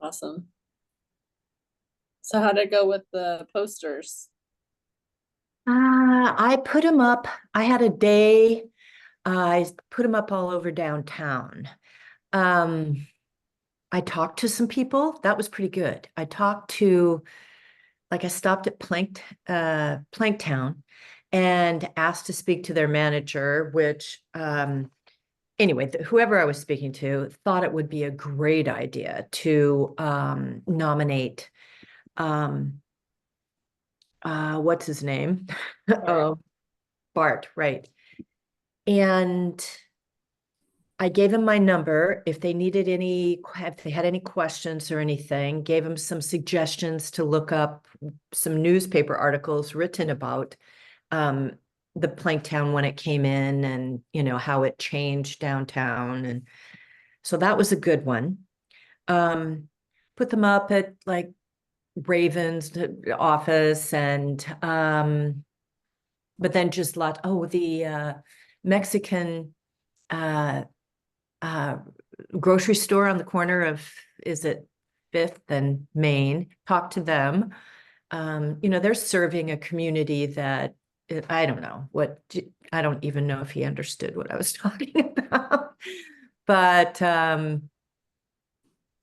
Awesome. So how'd it go with the posters? I put them up. I had a day. I put them up all over downtown. Um, I talked to some people. That was pretty good. I stopped at Planktown and asked to speak to their manager, which, anyway, whoever I was speaking to thought it would be a great idea to nominate, um, what's his name? Sorry. Oh, Bart, right. And I gave them my number if they needed if they had any questions or anything, gave them some suggestions to look up some newspaper articles written about um, the Planktown when it came in and, how it changed downtown. And so that was a good one. Um, Put them up at like Raven's office but then just the Mexican uh, uh, grocery store on the corner of, is it Fifth and Main? Talk to them. They're serving a community that I don't know I don't even know if he understood what I was talking about. But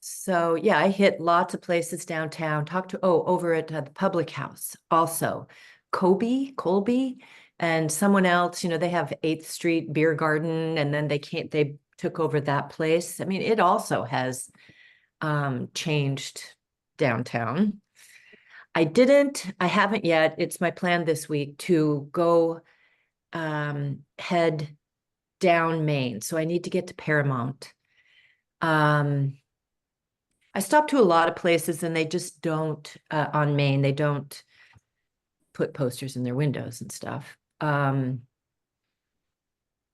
so yeah, I hit lots of places downtown. Talked to over at the Public House also, Colby, and someone else. They have 8th Street Beer Garden, and then they took over that place. I mean, it also has changed downtown. I haven't yet. It's my plan this week to go head down Main. So I need to get to Paramount. I stopped to a lot of places and they just don't, on Main, they don't put posters in their windows and stuff. I'm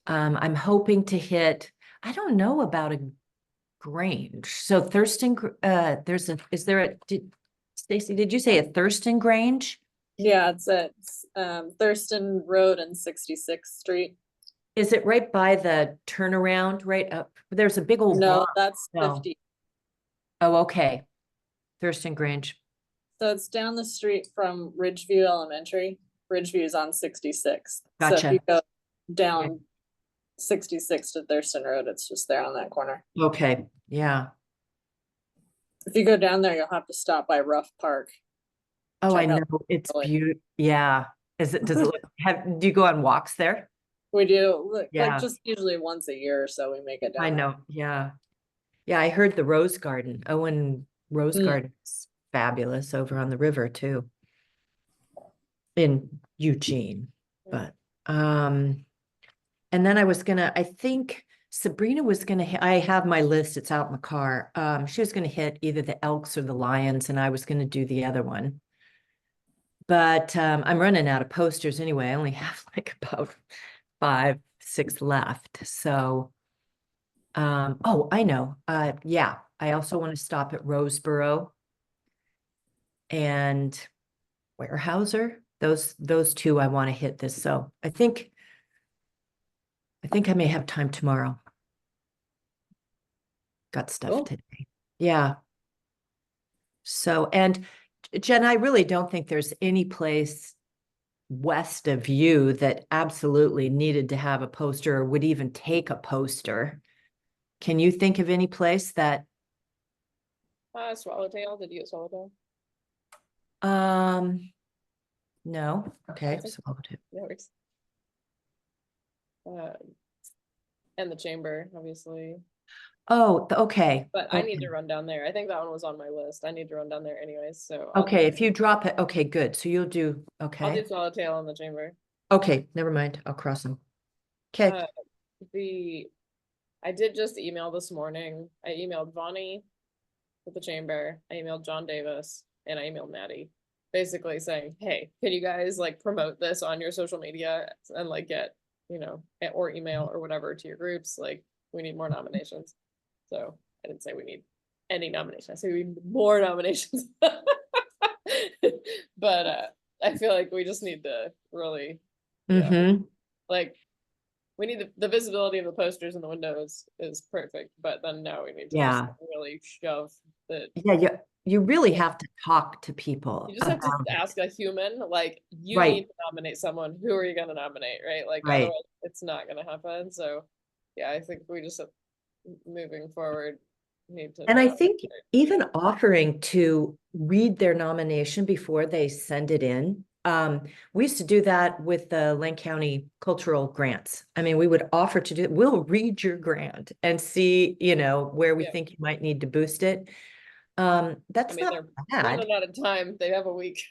hoping to hit, I don't know about a Grange. So Thurston, Stacy, did you say a Thurston Grange? Yeah, it's at Thurston Road and 66th Street. Is it right by the turnaround, right up? There's a big old No, rock. that's No. 50. Oh, okay. Thurston Grange. So it's down the street from Ridgeview Elementary. Ridgeview is on 66th. So if you Gotcha. go Yeah. down 66th to Thurston Road, it's just there on that corner. Okay. Yeah. If you go down there, you'll have to stop by Rough Park. Oh, I Check know. out. It's beautiful. Yeah. Does it do you go on walks there? We do like Yeah, just usually once a year or so we make it I down there. know. Yeah. Yeah, I heard the Rose Garden. Owen Rose Mm. Garden is fabulous over on the river too, in Eugene. But and then I think Sabrina was gonna hit, I have my list, it's out in the car. She was gonna hit either the Elks or the Lions, and I was gonna do the other one. But I'm running out of posters anyway. I only have like about 5, 6 left. So oh, I know. Yeah, I also want to stop at Roseboro and Weyerhaeuser. Those two I want to hit this. So I think I may have time tomorrow. Got stuff Cool. today. Yeah. So, and Jen, I really don't think there's any place west of you that absolutely needed to have a poster or would even take a poster. Can you think of any place that Swallowtail. Did you get Swallowtail? no. Okay. That's So No worries. And the chamber, obviously. oh, okay. But I need Okay. to run down there. I think that one was on my list. I need to run down there anyways. So Okay, if you drop it, okay, good. So you'll do, I'll do okay. Swallowtail in the chamber. Okay, never mind. I'll cross them. Okay. I did just email this morning. I emailed Vonnie with the chamber. I emailed John Davis and I emailed Maddie, basically saying, hey, can you guys like promote this on your social media and like get, or email or whatever to your groups. Like we need more nominations. So I didn't say we need any nominations. I say we need more nominations. But I feel like we just need to really, like we need the visibility of the posters in the windows is perfect, but then now we need to just Yeah. really shove that Yeah, you really have to talk to people you just have to about it. ask a human, like, you Right. need to nominate someone. Who are you gonna nominate, right? Like, Right. otherwise it's not gonna happen. So, yeah, I think we just moving forward need to. And I nominate. think even offering to read their nomination before they send it in. We used to do that with the Lane County cultural grants. I mean, we would offer to do, we'll read your grant and see, where we Yeah. think you might need to boost it. I That's mean, not they're bad. running out of time. They have a week.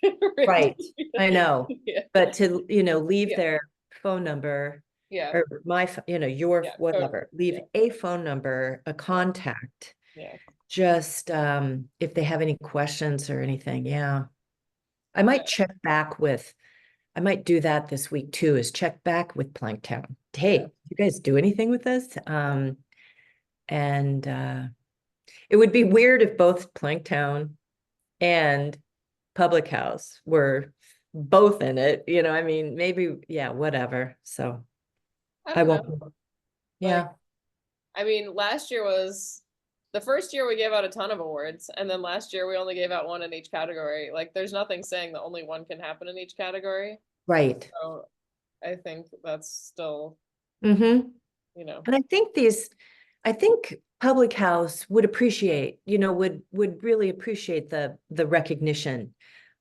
Right. I know. Yeah. But to, leave Yeah. their phone number Yeah. or your Yeah, whatever, leave yeah. a phone number, a contact. Yeah. Just if they have any questions or anything, yeah. I might check back with, I might do that this week too, is check back with Planktown. Hey, Yeah. you guys do anything with this? And it would be weird if both Planktown and Public House were both in it, I mean, maybe, yeah, whatever. So I I don't won't, know. yeah, I mean, last year was the first year we gave out a ton of awards, and then last year we only gave out one in each category. Like, there's nothing saying that only one can happen in each category. right. So I think that's still, Mm-hmm. And I think Public House would appreciate, would really appreciate the recognition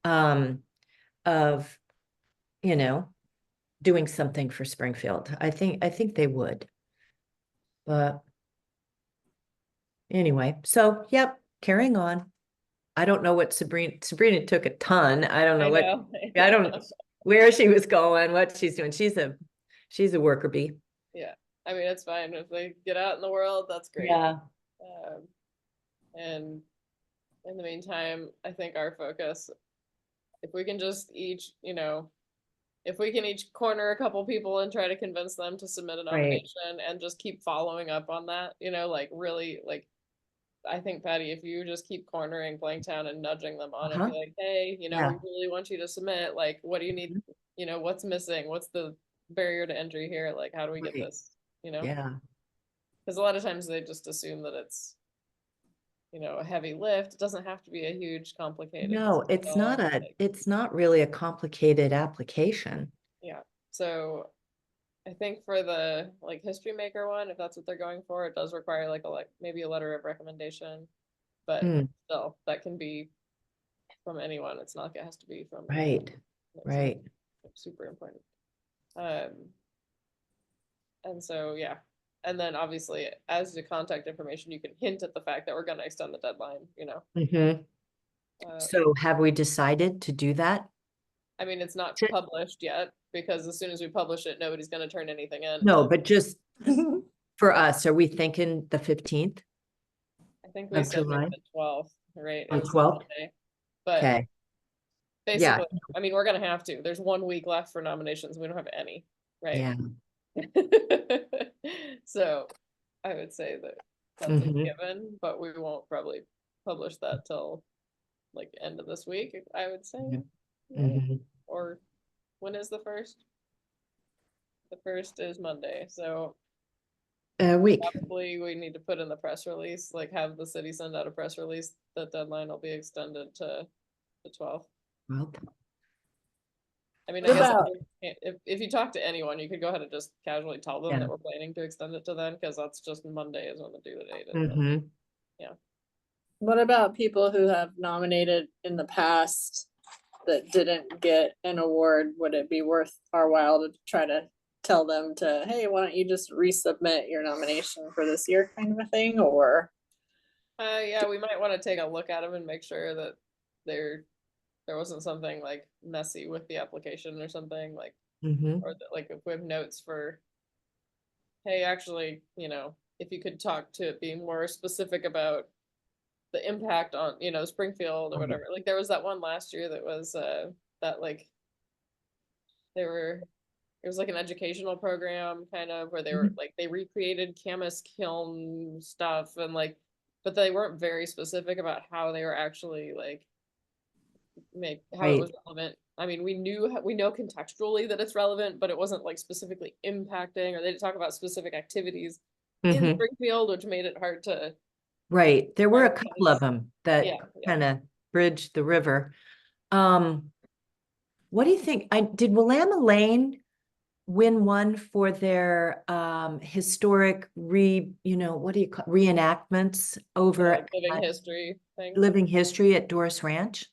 of, doing something for Springfield. I think they would. But anyway, so yep, carrying on. I don't know what Sabrina took a ton. I don't know I what, know. I don't where she was going, what she's doing. She's a worker bee. Yeah. I mean, it's fine if they get out in the world, that's great. Yeah. And in the meantime, I think our focus, if we can just each, if we can each corner a couple people and try to convince them to submit a Right. nomination and just keep following up on that, like really, like, I think, Patty, if you just keep cornering Blanktown and nudging them on it, be like, hey, Yeah. we really want you to submit, like, what do you need, what's missing? What's the barrier to entry here? Like, how do we get Right. this, Yeah. Because a lot of times they just assume that it's, a heavy lift. It doesn't have to be a huge, complicated. No, it's not really a complicated application. Yeah. So I think for the history maker one, if that's what they're going for, it does require maybe a letter of recommendation, but still that can be from anyone. It's not like it has to be from Right. Right. super important. And so yeah. And then obviously as the contact information, you can hint at the fact that we're gonna extend the deadline, Mm-hmm. So have we decided to do that? I mean, it's not published yet because as soon as we publish it, nobody's gonna turn anything in. No, but just for us, are we thinking the 15th? I think we said July? the 12th, right? On It was 12th? Monday. But Okay. basically, I mean, we're gonna have to. There's 1 week left for nominations. We don't have any, right? Yeah. So I would say that that's a given, but we won't probably publish that till end of this week, I would say. Right? Or when is the first? The first is Monday, so A week. probably we need to put in the press release, have the city send out a press release. The deadline will be extended to the 12th. Well, I mean, What I guess about- if you talk to anyone, you could go ahead and just casually tell them Yeah. that we're planning to extend it to then, because that's just Monday is when the due date is. mhm. What about people who have nominated in the past that didn't get an award? Would it be worth our while to try to tell them to, hey, why don't you just resubmit your nomination for this year kind of a thing, or? Yeah, we might want to take a look at them and make sure that there wasn't something messy with the application or something or that, if we have notes for, hey, actually, if you could talk to it, be more specific about the impact on, Springfield or whatever. There was that one last year that was that it was an educational program kind of where they were they recreated Camus kiln stuff and but they weren't very specific about how they were actually it was relevant. I mean, we know contextually that it's relevant, but it wasn't specifically impacting, or they didn't talk about specific activities in Springfield, which made it hard to right. There were a Or couple of them that Yeah, yeah. kind of bridged the river. What do you think? Did Willamette Lane win one for their historic what do you call reenactments over The living at history thing. Living History at Doris Ranch?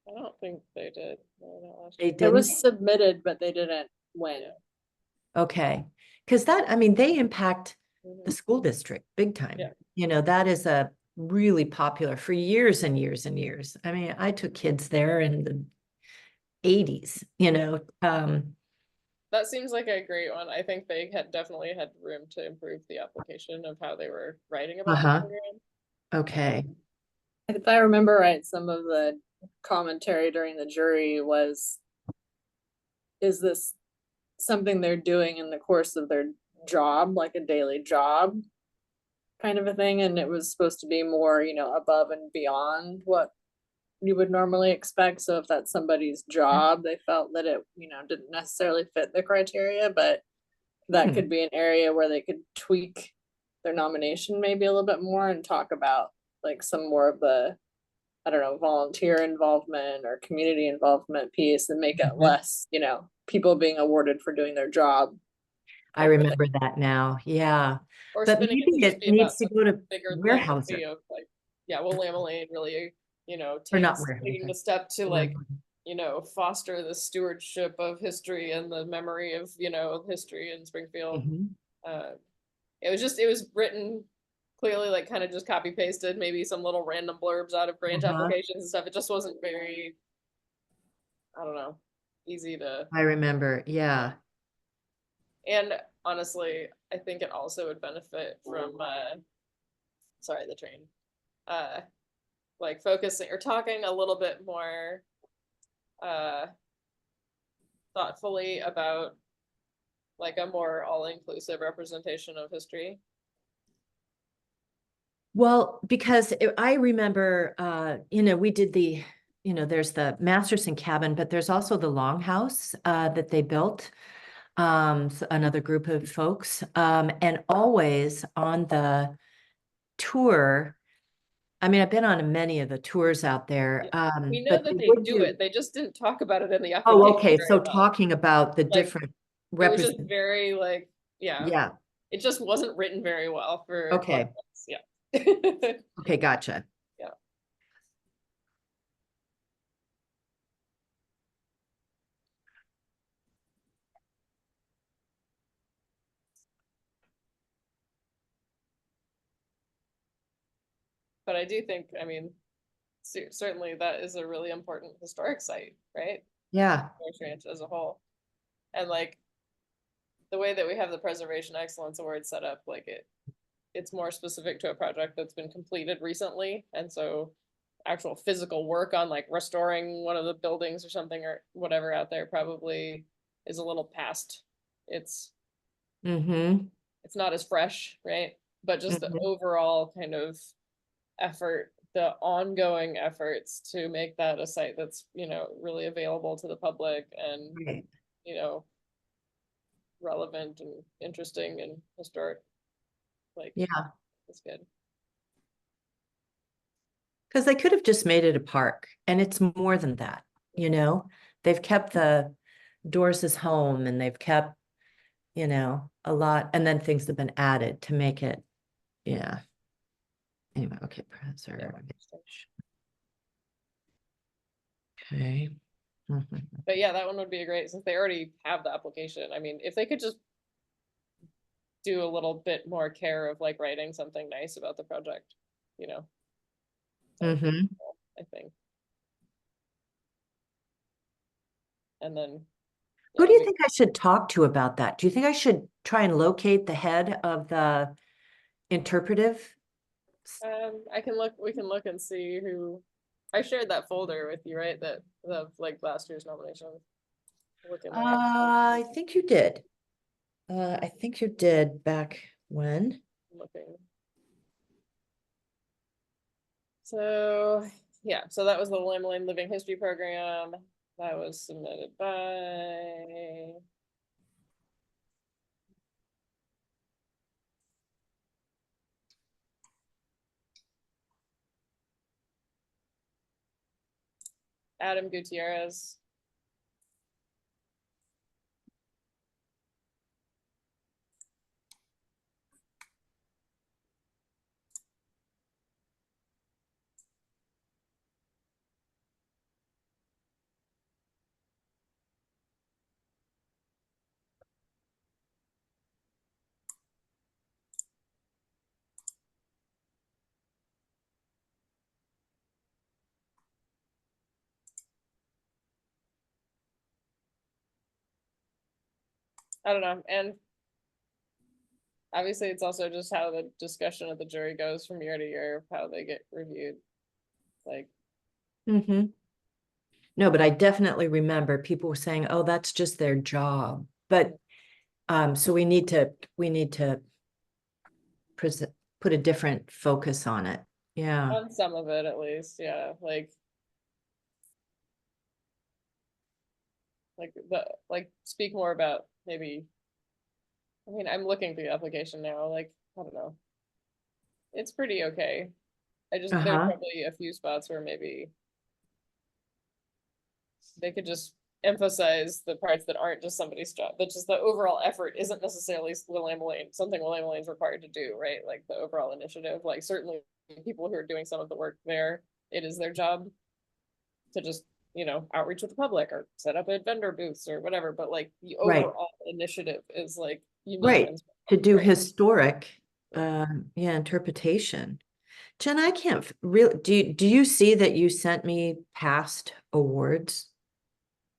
I don't think they did. No, not last They year. It didn't? was submitted, but they didn't win. Yeah. Okay. Because I mean, they impact the Mhm. school district big time. Yeah. That is a really popular for years and years and years. I mean, I took kids there in the 80s, That seems like a great one. I think they had definitely had room to improve the application of how they were writing about the Uh-huh. program. Okay. If I remember right, some of the commentary during the jury was, is this something they're doing in the course of their job, like a daily job kind of a thing? And it was supposed to be more, above and beyond what you would normally expect. So if that's somebody's job, they felt that it, didn't necessarily fit the criteria, but that Hmm. could be an area where they could tweak their nomination maybe a little bit more and talk about like some more of the, I don't know, volunteer involvement or community involvement piece and make it Mhm. less, people being awarded for doing their job. I remember that now. Yeah. Or But spinning it maybe to just it be needs about to the go to bigger legacy Weyerhaeuser of like, yeah, Willamette Lane really, or not taking the Weyerhaeuser. step to like, Weyerhaeuser. foster the stewardship of history and the memory of, history in Springfield. Mhm. Uh, it was written clearly like kind of just copy pasted, maybe some little random blurbs out of grant Uh-huh. applications and stuff. It just wasn't very, I don't know, easy to. I remember. Yeah. And honestly, I think it also would benefit from sorry, the train. Uh like focusing or talking a little bit more uh thoughtfully about like a more all-inclusive representation of history. Well, because I remember, we did there's the Masterson cabin, but there's also the longhouse that they built, another group of folks. And always on the tour, I mean, I've been on many of the tours out there, We know but that they they would do do. it. They just didn't talk about it in the Oh, application okay. very So well. talking about the Like different it was just represent. very like, yeah, Yeah. it just wasn't written very well for Okay. context. Yeah. Okay. Gotcha. Yeah. But I do think, I mean, certainly that is a really important historic site, right? Yeah. North Ranch as a whole. And like the way that we have the Preservation Excellence Award set up, like it's more specific to a project that's been completed recently. And so actual physical work on like restoring one of the buildings or something or whatever out there probably is a little past it's Mm-hmm. it's not as fresh, right? But just the Mm-hmm. overall kind of effort, the ongoing efforts to make that a site that's, really available to the public and, Right. you know, relevant and interesting and historic, like, Yeah. it's good. Because they could have just made it a park, and it's more than that, They've kept the Doris's home, and they've kept, a lot, and then things have been added to make it, yeah. Anyway, okay, Yeah. preservation. Okay. Mhm. But yeah, that one would be a great, since they already have the application. I mean, if they could just do a little bit more care of like writing something nice about the project, that would be Mhm. cool, I think. And then, Who yeah, do you think I should talk to about that? Do you think I should try and locate the head of the interpretive? we can look and see who, I shared that folder with you, right? That of like last year's nominations. Look in there. I think you did. I think you did back when. Looking. So yeah, so that was the Limlin Living History Program that was submitted by. Adam Gutierrez. I don't know. And obviously it's also just how the discussion of the jury goes from year to year, how they get reviewed. Like, Mm-hmm. No, but I definitely remember people were saying, oh, that's just their job. But so we need to put a different focus on it. Yeah. on some of it at least, yeah. Like speak more about maybe, I mean, I'm looking through the application now, like, I don't know. It's pretty okay. There's Uh-huh. probably a few spots where maybe they could just emphasize the parts that aren't just somebody's job, but just the overall effort isn't necessarily something William Lane's required to do, right? Like the overall initiative, like certainly people who are doing some of the work there, it is their job to just, outreach with the public or set up at vendor booths or whatever, but like the Right. overall initiative is like unique. Right. And To do right. historic, interpretation. Jen, I can't really, do you see that you sent me past awards?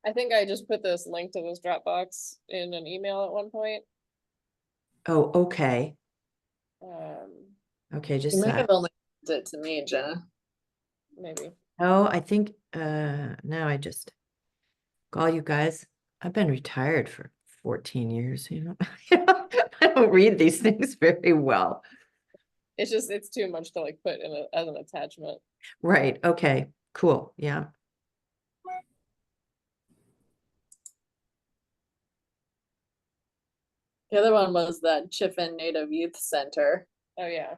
I think I just put this link to this Dropbox in an email at one point. Oh, okay. Okay, You just may that. have only sent it to me, Jenna. Maybe. Oh, I think now I just call you guys. I've been retired for 14 years, I don't read these things very well. It's too much to like put as an attachment. Right. Okay, cool. Yeah. The other one was that Chiffin Native Youth Center Oh yeah.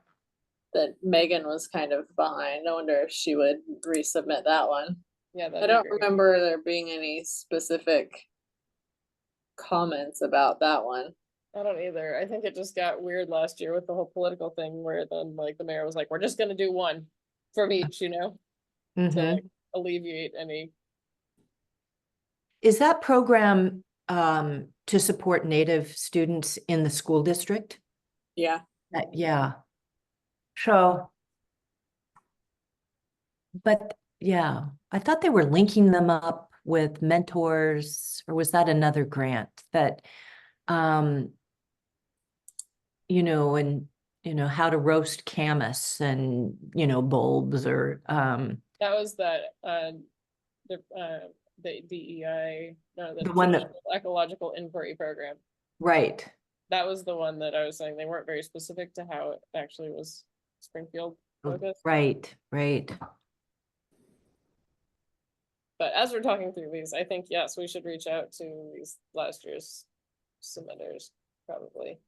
that Megan was kind of behind. I wonder if she would resubmit that one. Yeah, I don't remember there being any specific comments about that one. I don't either. I think it just got weird last year with the whole political thing where then like the mayor was like, we're just gonna do one from each, to like alleviate any. Is that program to support Native students in the school district? Yeah. Yeah. So, but yeah, I thought they were linking them up with mentors, or was that another grant that, and how to roast camas and, bulbs or, That was that the DEI, no, the the one that, Traditional Ecological Inquiry Program. right. That was the one that I was saying they weren't very specific to how it actually was Springfield focused. Right. But as we're talking through these, I think, yes, we should reach out to these last year's submitters probably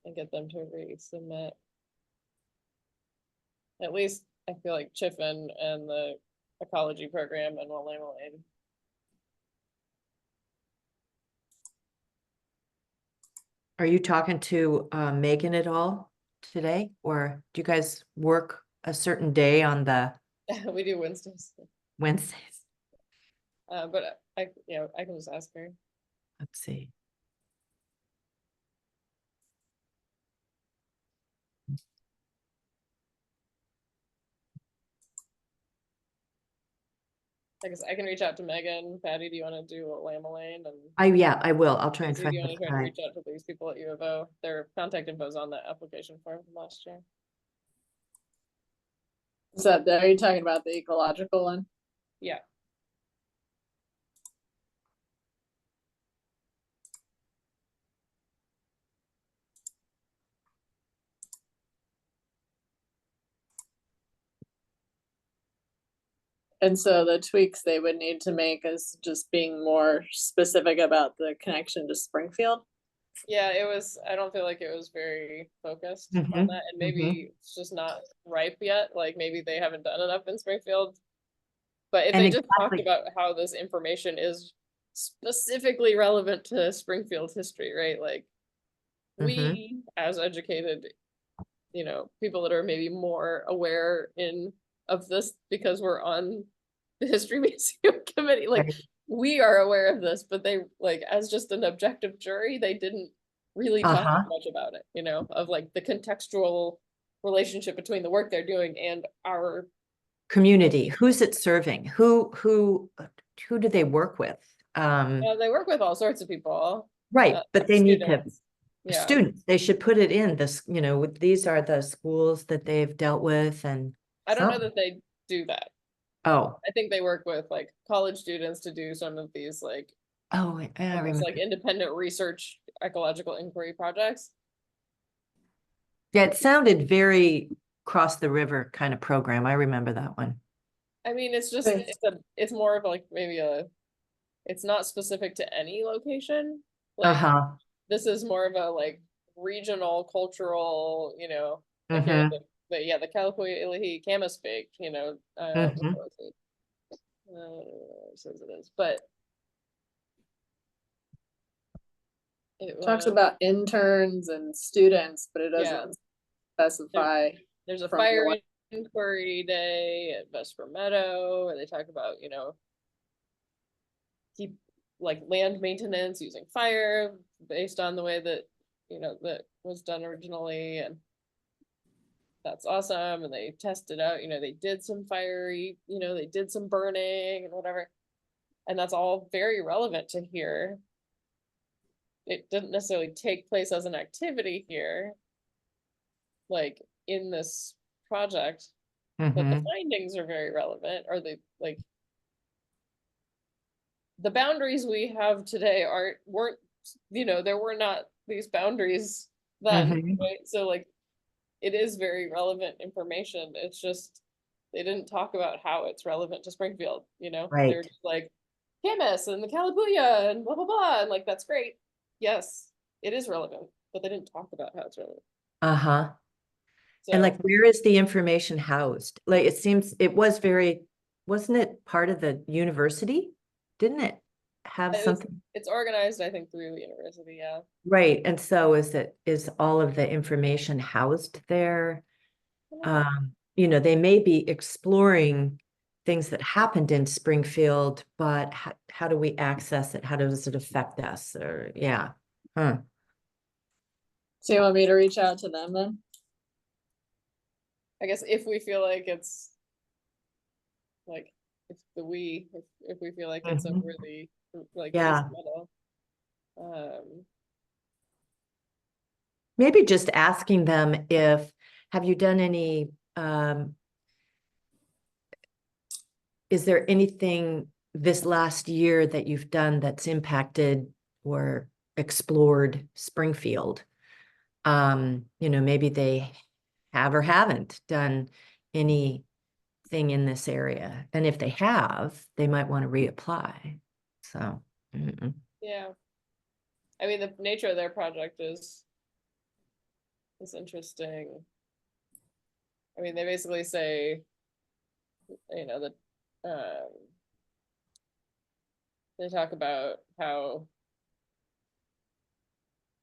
and get them to resubmit. At least I feel like Chiffin and the ecology program and William Lane. Are you talking to Megan at all today, or do you guys work a certain day on the We do Wednesdays. Wednesdays? But I can just ask her. Let's see. I guess I can reach out to Megan. Patty, do you want to do William Lane? And I will. I'll try and Casey, find do you want to try to the reach out to these people at U of O? Their contact info is on the application form from last year. Are you talking about the ecological one? Yeah. And so the tweaks they would need to make is just being more specific about the connection to Springfield. Yeah, I don't feel like it was very focused on that. And maybe it's just not ripe yet. Like maybe they haven't done enough in Springfield. But if And they just talked exactly. about how this information is specifically relevant to Springfield history, right? Like Mhm. we as educated, people that are maybe more aware of this because we're on the history museum committee, like Right. we are aware of this, but they like as just an objective jury, they didn't really talk Uh-huh. much about it, of like the contextual relationship between the work they're doing and our Community, who's it serving? Who do they work with? they work with all sorts of people, Right, but they need to, students. Yeah, students, they should put it in this, these are the schools that they've dealt with and I don't know something. that they do that. Oh, I think they work with like college students to do some of these like oh, I almost remember. like independent research ecological inquiry projects. Yeah, it sounded very cross the river kind of program. I remember that one. I mean, it's just Right. it's more of like maybe it's not specific to any location. Like Uh-huh. this is more of a like regional cultural, like Mm-hmm. the Kalapuya Ilihi Camas Mm-hmm. what was it? Says it is, but it Talks was about interns and students, but it yeah. doesn't specify There's a from fire what. inquiry day at Vesper Meadow, where they talk about, keep like land maintenance using fire based on the way that, that was done originally. And that's awesome. And they tested out, they did some fiery, they did some burning and whatever. And that's all very relevant to here. It didn't necessarily take place as an activity here, like in this project, but the Mm-hmm. findings are very relevant. Or they like the boundaries we have today weren't, there were not these boundaries then, Mm-hmm. right? So like it is very relevant information. It's just they didn't talk about how it's relevant to Springfield, they're Right. just like Camas and the Kalapuya and blah blah blah. And like that's great. Yes, it is relevant, but they didn't talk about how it's relevant. Uh-huh. And like, So where is the information housed? Like, it seems it was wasn't it part of the university? Didn't it have something? it's organized, I think, through the university, yeah. Right. And so is all of the information housed there? They may be exploring things that happened in Springfield, but how do we access it? How does it affect us? Or, yeah. Huh. So you want me to reach out to them then? I guess if we feel like it's like if we feel like it's a Mhm. really like Yeah. instrumental. Um Maybe just asking them have you done any, is there anything this last year that you've done that's impacted or explored Springfield? Maybe they have or haven't done anything in this area. And if they have, they might want to reapply. So, yeah. I mean the nature of their project is interesting. I mean they basically say, that they talk about how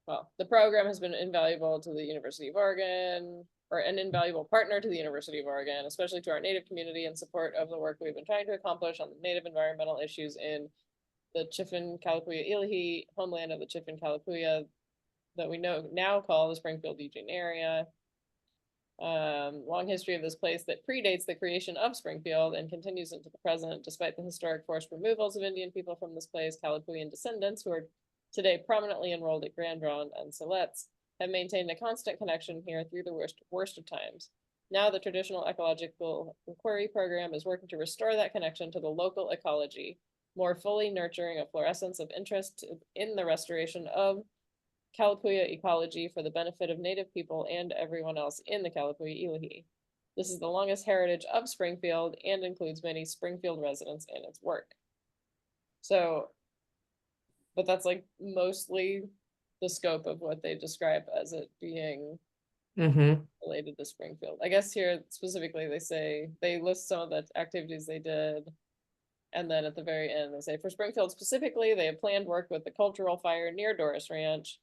well, the program has been invaluable to the University of Oregon, or an invaluable partner to the University of Oregon, especially to our Native community in support of the work we've been trying to accomplish on the Native environmental issues in the Chifin Kalapuya Ilihi homeland of the Chifin Kalapuya that we now call the Springfield Eugene area. Long history of this place that predates the creation of Springfield and continues into the present, despite the historic forced removals of Indian people from this place. Kalapuyan descendants, who are today prominently enrolled at Grand Ronde and Siletz, have maintained a constant connection here through the worst of times. Now the traditional ecological inquiry program is working to restore that connection to the local ecology, more fully nurturing a fluorescence of interest in the restoration of Kalapuya ecology for the benefit of Native people and everyone else in the Kalapuya Ilihi. This is the longest heritage of Springfield and includes many Springfield residents in its work. So, but that's like mostly the scope of what they describe as it being related to Springfield. I guess here specifically they say they list some of the activities they did. And then at the very end, they say, for Springfield specifically, they have planned work with the Cultural Fire near Doris Ranch.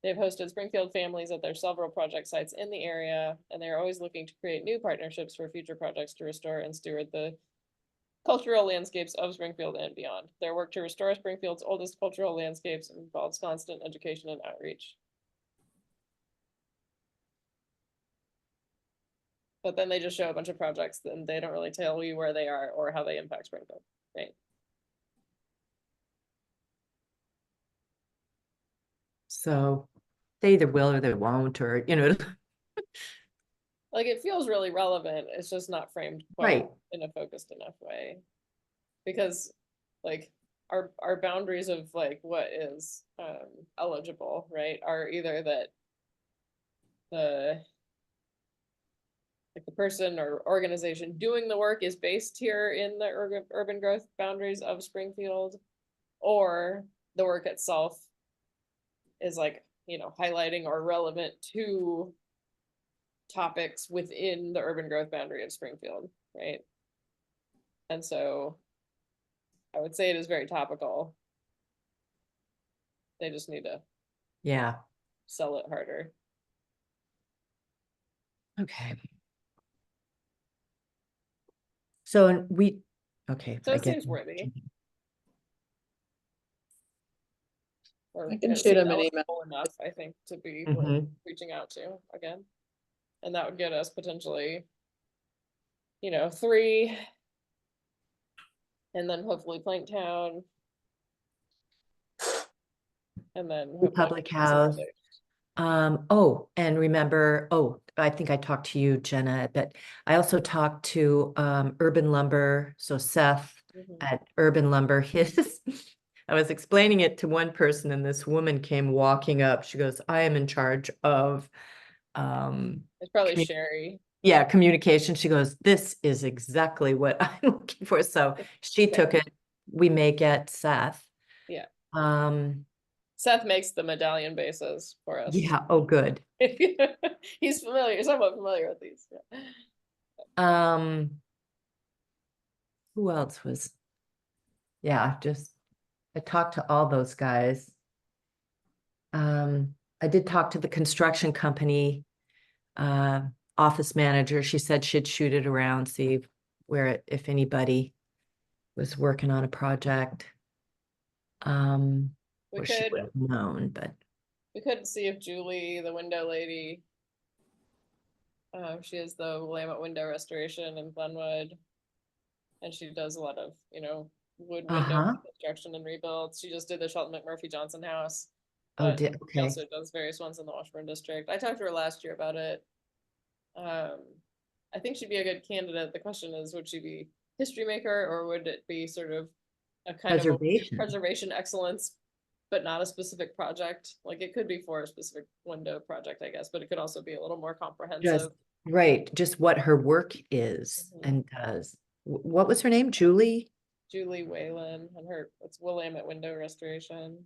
They've hosted Springfield families at their several project sites in the area, and they're always looking to create new partnerships for future projects to restore and steward the cultural landscapes of Springfield and beyond. Their work to restore Springfield's oldest cultural landscapes involves constant education and outreach. But then they just show a bunch of projects and they don't really tell you where they are or how they impact Springfield, right? So they either will or they won't, or, you know, Like it feels really relevant. It's just not framed quite right. in a focused enough way. Because like our boundaries of like what is eligible, right, are either that the like the person or organization doing the work is based here in the urban growth boundaries of Springfield, or the work itself is like, you know, highlighting or relevant to topics within the urban growth boundary of Springfield, right? And so I would say it is very topical. They just need to Yeah. sell it harder. Okay. So okay. So I it get seems worthy. Or I can it shoot seems him an email. eligible enough, I think, to be worth Mhm. reaching out to again. And that would get us potentially, you know, 3, and then hopefully Planktown. And then hopefully Public some House. others. Oh, and remember, I think I talked to you, Jenna, but I also talked to Urban Lumber. So Seth Mhm. at Urban Lumber, I was explaining it to one person and this woman came walking up. She goes, I am in charge of It's probably commu- Sherry. yeah, communication. She goes, this is exactly what I'm looking for. So she Yeah. took it. We may get Seth. Yeah. Um, Seth makes the medallion bases for us. yeah, oh, good. He's somewhat familiar with these. Yeah. Who else was? Yeah, I talked to all those guys. I did talk to the construction company office manager. She said she'd shoot it around, see if anybody was working on a project. We Or she could would have known, but we could see if Julie, the window lady, she is the Willamette window restoration in Glenwood, and she does a lot of, you know, wood window construction and rebuilds. She just did the Shelton McMurphy Johnson house, oh, but she okay. also does various ones in the Washburn district. I talked to her last year about it. I think she'd be a good candidate. The question is, would she be history maker, or would it be sort of a kind of a preservation excellence, but not a specific project? Like it could be for a specific window project, I guess, but it could also be a little more comprehensive. Right, just what her work is and does. What was her name? Julie Whalen, and it's Willamette window restoration.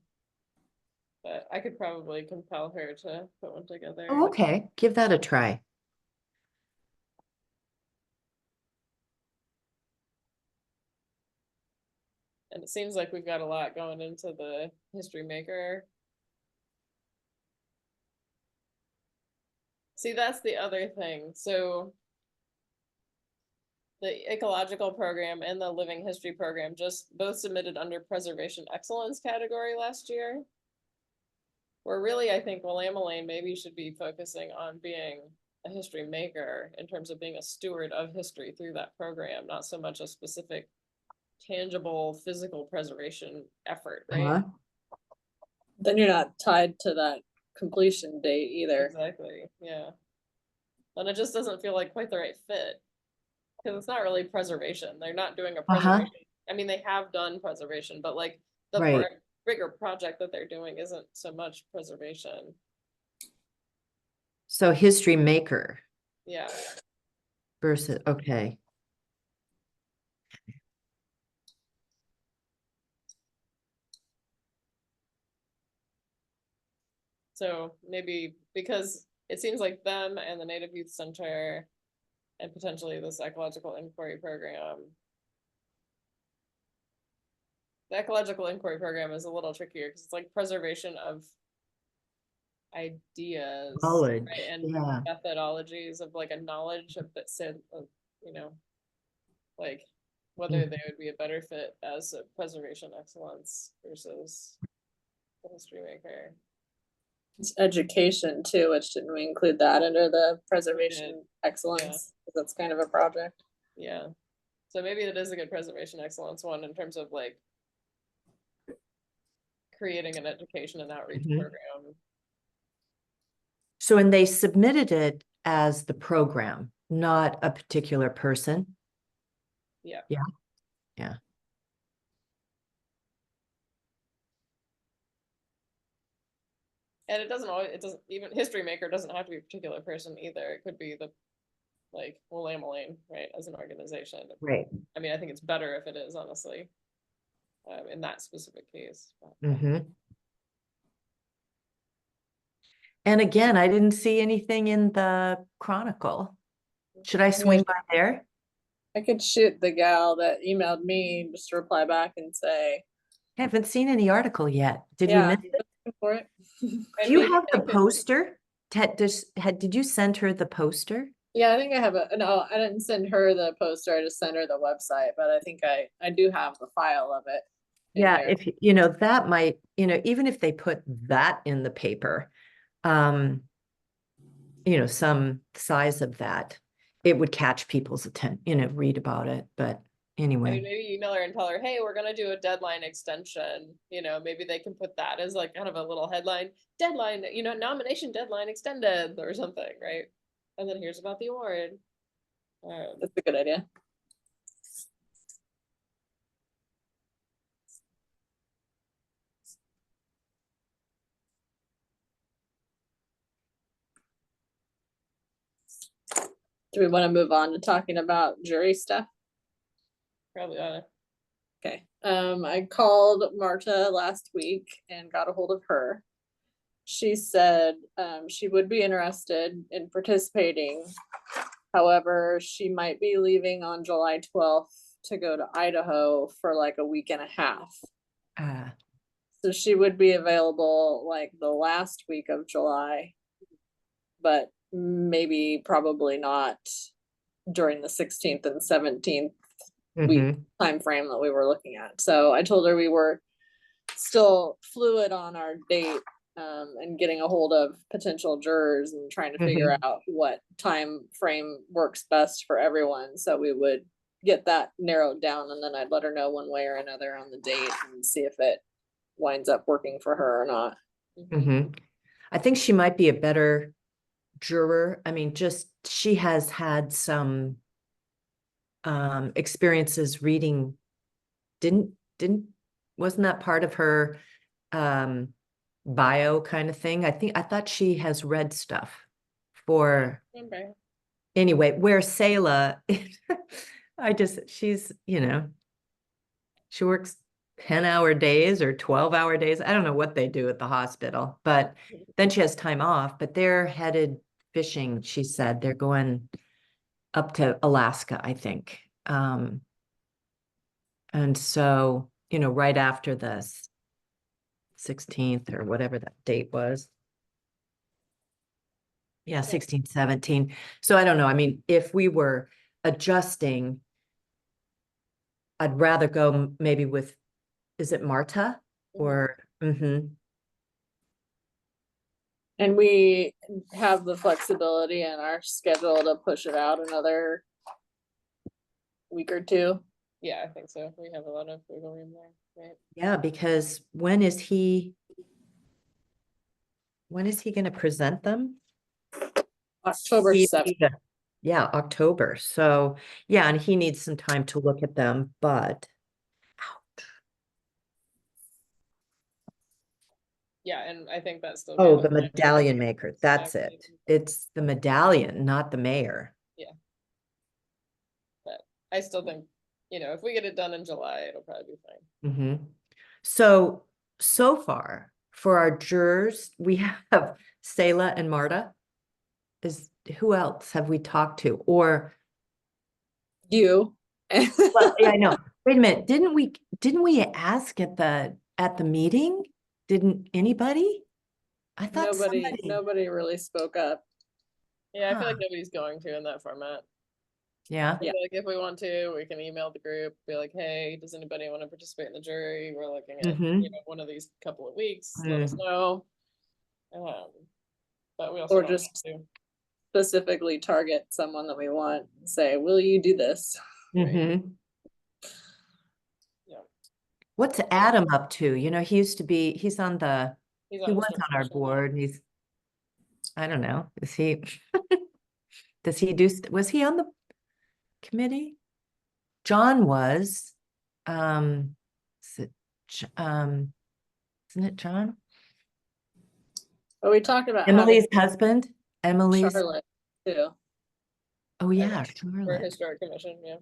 But I could probably compel her to put one together. Oh, okay, give that a try. And it seems like we've got a lot going into the history maker. See, that's the other thing. So the ecological program and the living history program just both submitted under preservation excellence category last year. Where really, I think Willamette Lane maybe should be focusing on being a history maker in terms of being a steward of history through that program, not so much a specific tangible physical preservation effort, right? Then you're not tied to that completion date either. Exactly, yeah. And it just doesn't feel like quite the right fit. Because it's not really preservation. They're not doing a preservation. I mean, they have done preservation, but like the bigger project that they're doing isn't so much preservation. So history maker. Yeah. Versus, okay. So maybe because it seems like them and the Native Youth Center and potentially the psychological inquiry program The ecological inquiry program is a little trickier because it's like preservation of ideas, Knowledge, right? And yeah. methodologies of like a knowledge of that said, you know, like whether they would be a better fit as a preservation excellence versus a history maker. It's education too, which didn't we include that under the preservation excellence? Yeah. 'Cause that's kind of a project. Yeah. So maybe it is a good preservation excellence one in terms of like creating an education and outreach program. So, and they submitted it as the program, not a particular person. Yeah. Yeah. Yeah. And it doesn't even history maker doesn't have to be a particular person either. It could be the like Willamelaine, right, as an organization. Right. I mean, I think it's better if it is, honestly, in that specific case. And again, I didn't see anything in the Chronicle. Should I swing by there? I could shoot the gal that emailed me just to reply back and say, I haven't seen any article yet. Did we yeah, miss it? for it. Do you have the poster? Did you send her the poster? Yeah, I think I have no, I didn't send her the poster, I just sent her the website, but I think I do have the file of it. Yeah, if you know, that might, you know, even if they put that in the paper, you know, some size of that, it would catch people's attention, you know, read about it. But I anyway. mean, maybe email her and tell her, hey, we're gonna do a deadline extension. You know, maybe they can put that as like kind of a little headline, deadline, you know, nomination deadline extended or something, right? And then here's about the award. That's a good idea. Do we want to move on to talking about jury stuff? Probably ought to. Okay. I called Marta last week and got a hold of her. She said she would be interested in participating. However, she might be leaving on July 12th to go to Idaho for like a week and a half. So she would be available like the last week of July, but maybe probably not during the 16th and 17th week time frame that we were looking at. So I told her we were still fluid on our date and getting a hold of potential jurors and trying to figure out what time frame works best for everyone. So we would get that narrowed down, and then I'd let her know one way or another on the date and see if it winds up working for her or not. I think she might be a better juror. I mean, just she has had some experiences reading. Wasn't that part of her bio kind of thing? I thought she has read stuff for anyway, where Selah, she's, you know, she works 10-hour days or 12-hour days. I don't know what they do at the hospital, but then she has time off, but they're headed fishing. She said they're going up to Alaska, I think. And so, you know, right after this 16th or whatever that date was. Yeah, 16, 17. So I don't know. I mean, if we were adjusting, I'd rather go maybe with, is it Marta or? And we have the flexibility in our schedule to push it out another week or two. Yeah, I think so. We have a lot of wiggle room there, right? Yeah, because when is he going to present them? October 7th. Yeah, October. So yeah, and he needs some time to look at them, but yeah, and I think that's still. Oh, the medallion maker. That's it. It's the medallion, not the mayor. Yeah. But I still think, you know, if we get it done in July, it'll probably be fine. So far for our jurors, we have Selah and Marta. Who else have we talked to? Or you? well, yeah, I know. Wait a minute, didn't we ask at the meeting? Didn't anybody? I thought somebody, Nobody really spoke up. Yeah, I feel like Huh. nobody's going to in that format. yeah, I feel like if we want to, we can email the group, be like, hey, does anybody want to participate in the jury? We're looking at, mm-hmm. one of these couple of weeks, let us know. But we also Or don't just have to. specifically target someone that we want and say, will you do this? Mm-hmm. Yeah, What's Adam up to? You know, he's on the, he's he on was historic on our commission now. board and I don't know, does he do, was he on the committee? John was, is it, isn't it John? But we talked about Emily's having husband? Emily's, Charlotte too. oh yeah, For Charlotte. historic commission, yeah.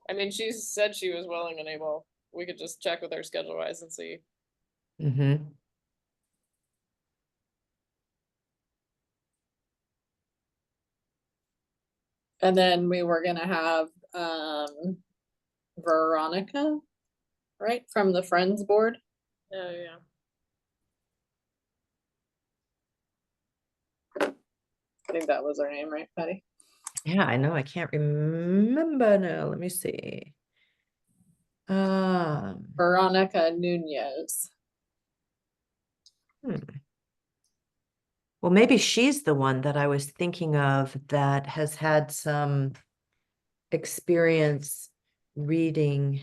I mean, she said she was willing and able. We could just check with her schedule wise and see. Mm-hmm. And then we were gonna have Veronica, right, from the Friends Board. Oh, yeah. I think that was her name, right, Patty? Yeah, I know, I can't remember now, let me see. Veronica Nunez. Well, maybe she's the one that I was thinking of that has had some experience reading.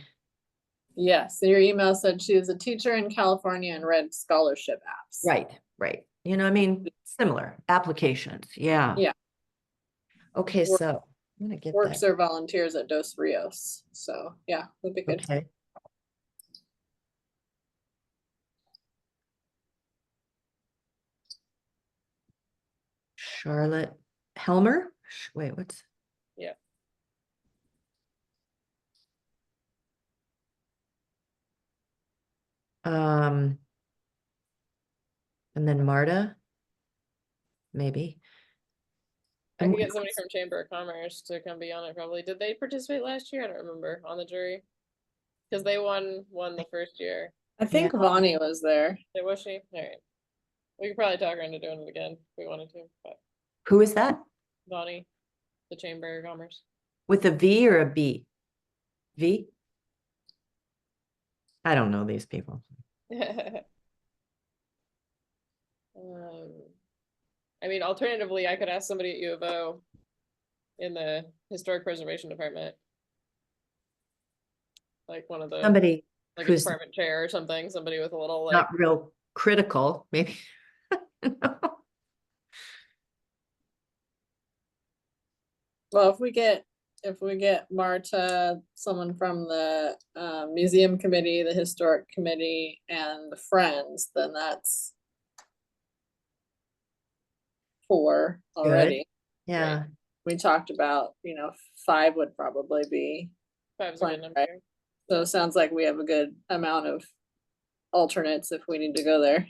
Yes, your email said she was a teacher in California and read scholarship apps. Right. You know, I mean, similar applications, yeah. Yeah. Okay, Work- so I'm gonna get Works that. or volunteers at Dos Rios. So yeah, that'd be good. Okay. Charlotte Helmer? Wait, what's? Yeah. And then Marta, maybe. I And could get somebody from Chamber of Commerce to come be on it probably. Did they participate last year? I don't remember on the jury. Because they won the first year. I think Vonnie was there. Yeah, was she? All right. We could probably talk her into doing it again if we wanted to. But who is that? Bonnie, the Chamber of Commerce. With a V or a B? V? I don't know these people. I mean, alternatively, I could ask somebody at U of O in the historic preservation department, like one of the Somebody like a who's department chair or something. Somebody with a little like. not real critical, maybe. Well, if we get Marta, someone from the museum committee, the historic committee, and the Friends, then that's 4 already. Yeah. We talked about, 5 would probably be 5's a good number. right. So it sounds like we have a good amount of alternates if we need to go there.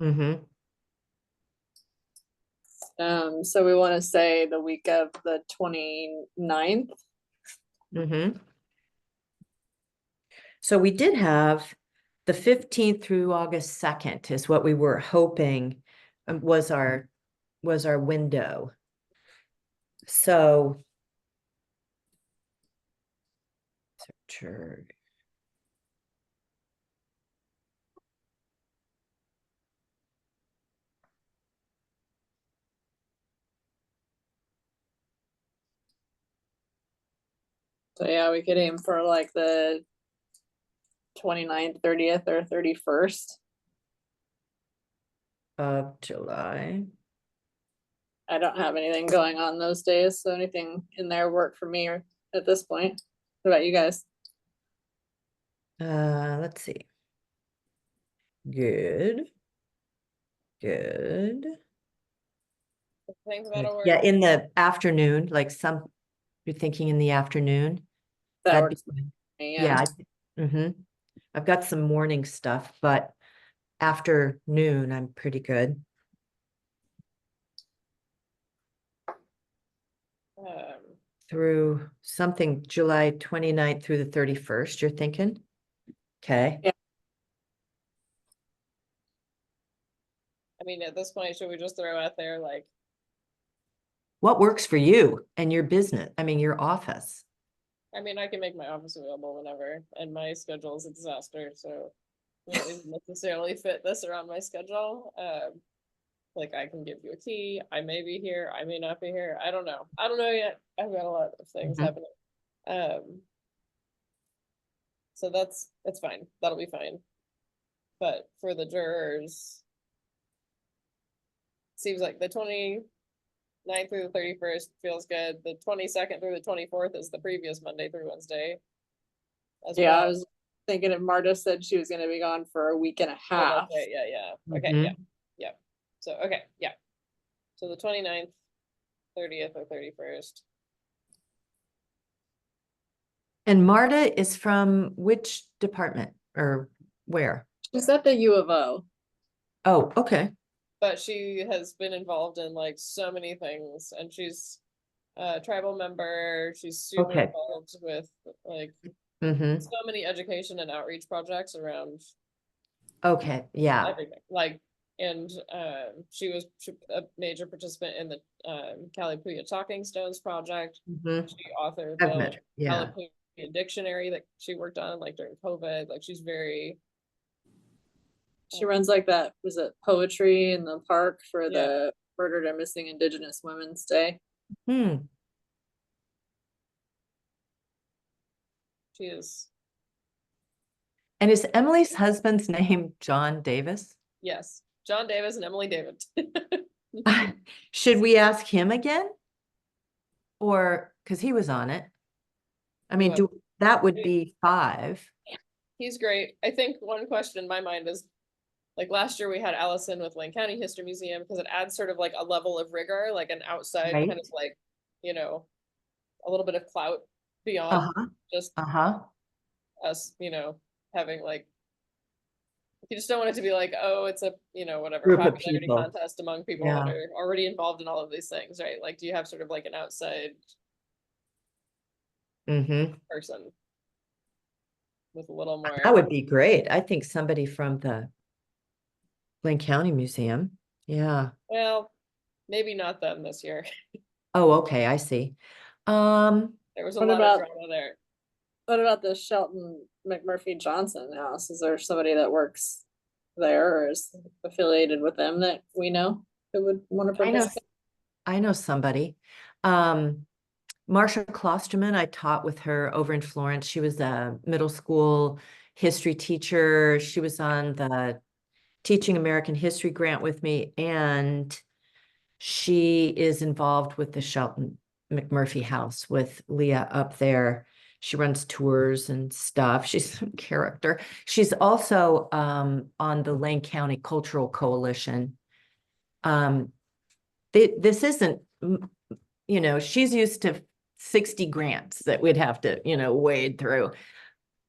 Mm-hmm. So we want to say the week of the 29th. Mm-hmm. So we did have the 15th through August 2nd is what we were hoping was our window. So sure. So yeah, we could aim for like the 29th, 30th, or 31st. Of July. I don't have anything going on those days, so anything in there work for me at this point. What about you guys? Let's see. Good. I think that'll work. Yeah, in the afternoon, like you're thinking in the afternoon. That That'd works be for good. me, Yeah. I've got some morning stuff, but afternoon, I'm pretty good. through something July 29th through the 31st, you're thinking? Okay. Yeah. I mean, at this point, should we just throw out there like, What works for you and your business? I mean, your office. I mean, I can make my office available whenever, and my schedule is a disaster, so it doesn't necessarily fit this around my schedule. Like I can give you a key. I may be here. I may not be here. I don't know. I don't know yet. I've got a lot of things Mhm. happening. So that's fine. That'll be fine. But for the jurors, seems like the 29th through the 31st feels good. The 22nd through the 24th is the previous Monday through Wednesday. As Yeah, I well. was thinking if Marta said she was gonna be gone for a week and a Oh, half. that's right. Yeah, yeah. Okay, Mhm. yeah. Yeah. So okay, yeah. So the 29th, 30th, or 31st. And Marta is from which department or where? She's at the U of O. Oh, okay. But she has been involved in like so many things, and she's a tribal member. She's super Okay. involved with like Mm-hmm. so many education and outreach projects around Okay, yeah. everything. Like, and she was a major participant in the Kalipuya Talking Stones project. Mhm. She authored I've the met her, yeah. Kalipuya dictionary that she worked on like during COVID. Like she's very She runs like that, was it poetry in the park for Yeah. the Murdered and Missing Indigenous Women's Day? Hmm. she is And is Emily's husband's name John Davis? yes, John Davis and Emily David. Should we ask him again? Or, because he was on it. I mean, Well, that would be 5. He's great. I think one question in my mind is like last year we had Allison with Lane County History Museum because it adds sort of like a level of rigor, like an outside Right. kind of like, you know, a little bit of clout beyond Uh-huh. just Uh-huh. us, having like you just don't want it to be like, oh, it's a, whatever Group of popularity people. contest among people Yeah. that are already involved in all of these things, right? Like, do you have sort of like an outside Mm-hmm. person with a little more? That would be great. I think somebody from the Lane County Museum. Yeah. Well, maybe not them this year. Oh, okay, I see. There was a What lot of about drama there. what about the Shelton McMurphy Johnson house? Is there somebody that works there or is affiliated with them that we know who would want to I know, participate? I know somebody. Marsha Klosterman, I taught with her over in Florence. She was a middle school history teacher. She was on the Teaching American History grant with me, and she is involved with the Shelton McMurphy House with Leah up there. She runs tours and stuff. She's a character. She's also on the Lane County Cultural Coalition. This isn't, she's used to 60 grants that we'd have to, wade through.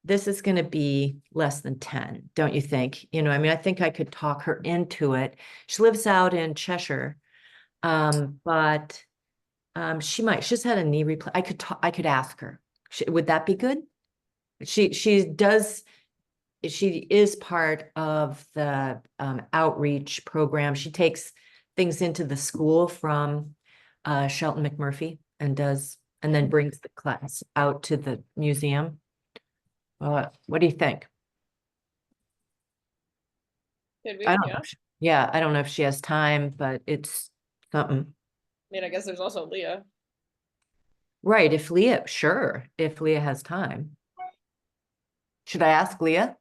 This is going to be less than 10, don't you think? I mean, I think I could talk her into it. She lives out in Cheshire, but she's had a knee replacement. I could ask her. Would that be good? She is part of the outreach program. She takes things into the school from Shelton McMurphy and then brings the class out to the museum. What do you think? Could I we? don't Yeah. know. Yeah, I don't know if she has time, but it's something. I mean, I guess there's also Leah. Right, if Leah has time. Should I ask Leah?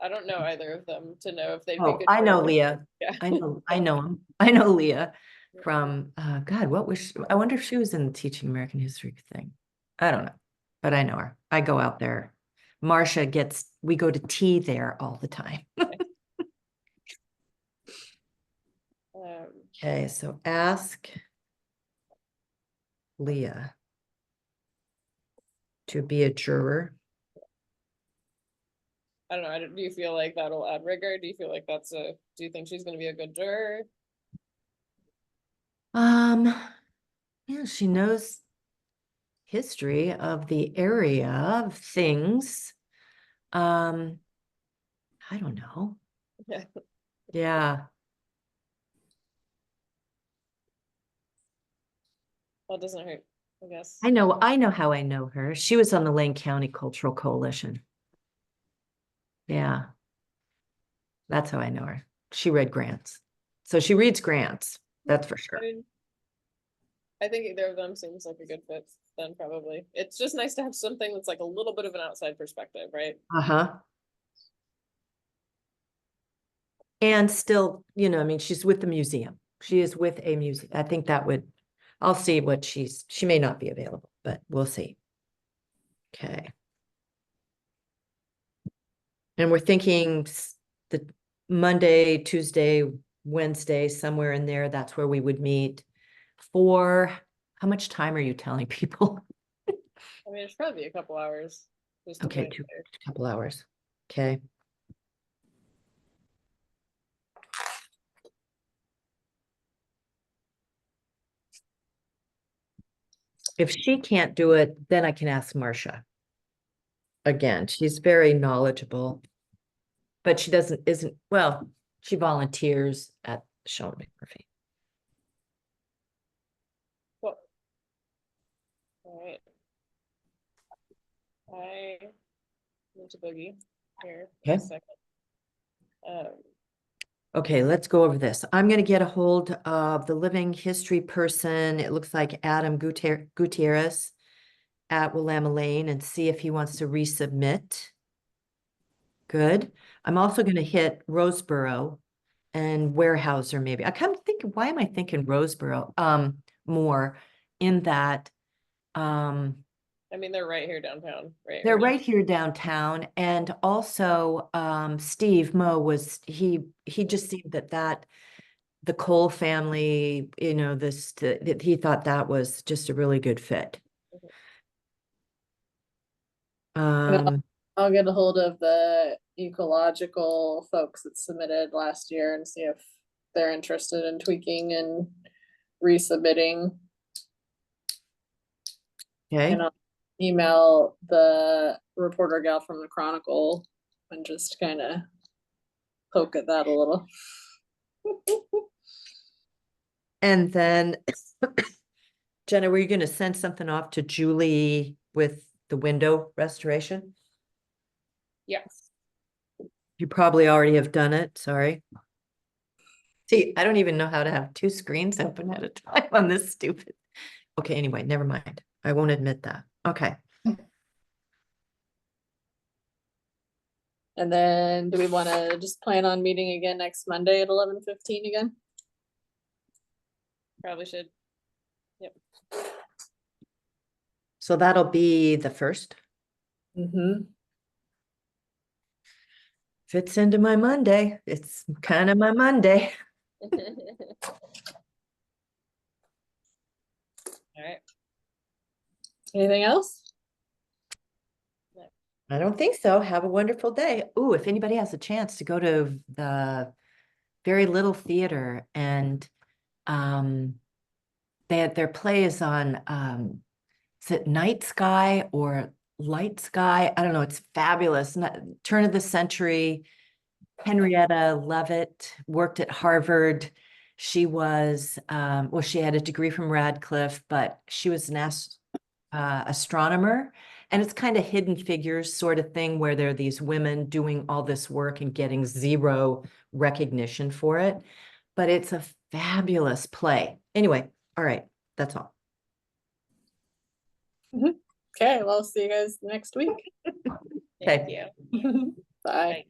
I don't know either of them to know if they'd be Oh, good. I know for- Leah. Yeah. I know him. I know Leah from, God, I wonder if she was in the Teaching American History thing. I don't know, but I know her. I go out there. We go to tea there all the time. Okay, so ask Leah to be a juror. I don't know. Do you feel like that'll add rigor? Do you feel like do you think she's going to be a good juror? Yeah, she knows history of the area of things. I don't know. Yeah. Yeah. Well, it doesn't hurt, I guess. I know how I know her. She was on the Lane County Cultural Coalition. Yeah. That's how I know her. She read grants. So she reads grants, that's for I sure. mean, I think either of them seems like a good fit then probably. It's just nice to have something that's like a little bit of an outside perspective, right? Uh-huh. And still, you know, I mean, she's with the museum. She is with a museum. I think that would, I'll see what she may not be available, but we'll see. Okay. And we're thinking the Monday, Tuesday, Wednesday, somewhere in there, that's where we would meet for, how much time are you telling people? I mean, it's probably a couple hours. Just to Okay, put it there. couple hours. Okay. If she can't do it, then I can ask Marcia. Again, she's very knowledgeable. But she isn't, well, she volunteers at Sean McMurphy. Well, all right. I need to boogie here in a Okay. second. Okay, let's go over this. I'm gonna get a hold of the living history person. It looks like Adam Gutierrez at Willamette Lane and see if he wants to resubmit. Good. I'm also gonna hit Roseboro and Warehouser maybe. I kind of think, why am I thinking Roseboro? More in that, I mean, they're right here downtown, right? they're Or not. right here downtown, and also Steve Moe was he just seemed that the Cole family, you know, that he thought that was just a really good fit. Um, I'll get a hold of the ecological folks that submitted last year and see if they're interested in tweaking and resubmitting. okay, And I'll email the reporter gal from the Chronicle and just kind of poke at that a little. and then Jenna, were you going to send something off to Julie with the window restoration? Yes. You probably already have done it, sorry. See, I don't even know how to have two screens open at a time on this stupid. Okay, anyway, never mind. I won't admit that. Okay. And then do we want to just plan on meeting again next Monday at 11:15 again? Probably should. So that'll be the first. Mm-hmm. Fits into my Monday. It's kind of my Monday. All right. Anything else? I don't think so. Have a wonderful day. Ooh, if anybody has a chance to go to the Very Little Theater and their play is on is it Night Sky or Light Sky? I don't know. It's fabulous. Turn of the century. Henrietta Leavitt worked at Harvard. She was well, she had a degree from Radcliffe, but she was an astronomer. And it's kind of hidden figures sort of thing where there are these women doing all this work and getting zero recognition for it. But it's a fabulous play. Anyway, all right, that's all. Okay, well, see you guys next week. Thank Okay. you. Bye. Bye.